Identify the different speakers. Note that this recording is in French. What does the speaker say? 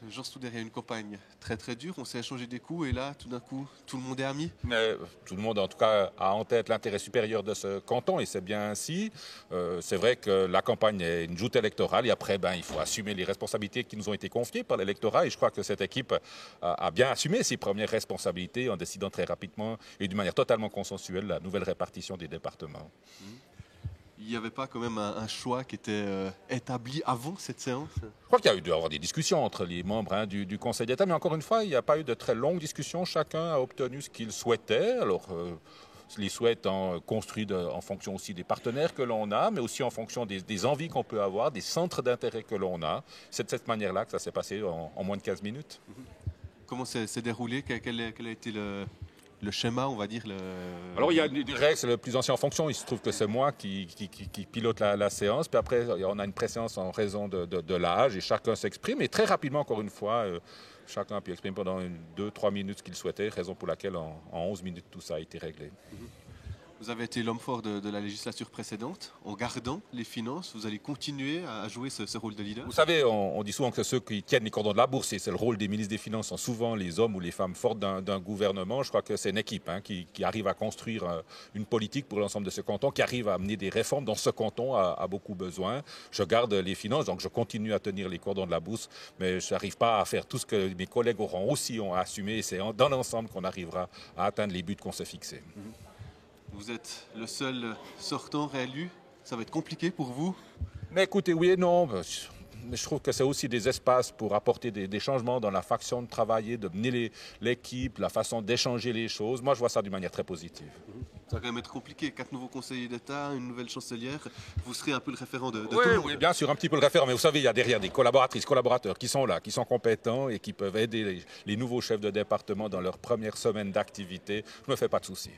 Speaker 1: Jean Stouder, il y a une campagne très très dure, on s'est échangé des coups et là, tout d'un coup, tout le monde est ami.
Speaker 2: Mais tout le monde, en tout cas, a en tête l'intérêt supérieur de ce canton et c'est bien ainsi. C'est vrai que la campagne est une joute électorale et après, il faut assumer les responsabilités qui nous ont été confiées par l'électorat et je crois que cette équipe a bien assumé ses premières responsabilités en décidant très rapidement et d'une manière totalement consensuelle la nouvelle répartition des départements.
Speaker 1: Il n'y avait pas quand même un choix qui était établi avant cette séance?
Speaker 2: Je crois qu'il y a eu dû avoir des discussions entre les membres du Conseil d'État, mais encore une fois, il n'y a pas eu de très longues discussions. Chacun a obtenu ce qu'il souhaitait. Alors, les souhaits construits en fonction aussi des partenaires que l'on a, mais aussi en fonction des envies qu'on peut avoir, des centres d'intérêt que l'on a. C'est de cette manière-là que ça s'est passé en moins de 15 minutes.
Speaker 1: Comment s'est déroulé? Quel a été le schéma, on va dire
Speaker 2: Alors, il y a des règles, c'est le plus ancien en fonction. Il se trouve que c'est moi qui pilote la séance. Puis après, on a une préséance en raison de l'âge et chacun s'exprime. Et très rapidement, encore une fois, chacun a pu exprimer pendant 2-3 minutes ce qu'il souhaitait, raison pour laquelle en 11 minutes, tout ça a été réglé.
Speaker 1: Vous avez été l'homme fort de la législature précédente. En gardant les finances, vous allez continuer à jouer ce rôle de leader?
Speaker 2: Vous savez, on dit souvent que ceux qui tiennent les cordons de la bourse, et c'est le rôle des ministres des Finances, sont souvent les hommes ou les femmes fortes d'un gouvernement. Je crois que c'est une équipe qui arrive à construire une politique pour l'ensemble de ce canton, qui arrive à amener des réformes dont ce canton a beaucoup besoin. Je garde les finances, donc je continue à tenir les cordons de la bourse, mais je n'arrive pas à faire tout ce que mes collègues ont assumé. Et c'est dans l'ensemble qu'on arrivera à atteindre les buts qu'on s'est fixés.
Speaker 1: Vous êtes le seul sortant réélu. Ça va être compliqué pour vous?
Speaker 2: Mais écoutez, oui et non. Mais je trouve que c'est aussi des espaces pour apporter des changements dans la façon de travailler, de mener l'équipe, la façon d'échanger les choses. Moi, je vois ça d'une manière très positive.
Speaker 1: Ça va quand même être compliqué. 4 nouveaux conseillers d'État, une nouvelle chancelière. Vous serez un peu le référent de tout le monde.
Speaker 2: Oui, bien sûr, un petit peu le référent. Mais vous savez, il y a derrière des collaboratrices, collaborateurs qui sont là, qui sont compétents et qui peuvent aider les nouveaux chefs de département dans leur première semaine d'activité. Je ne me fais pas de soucis.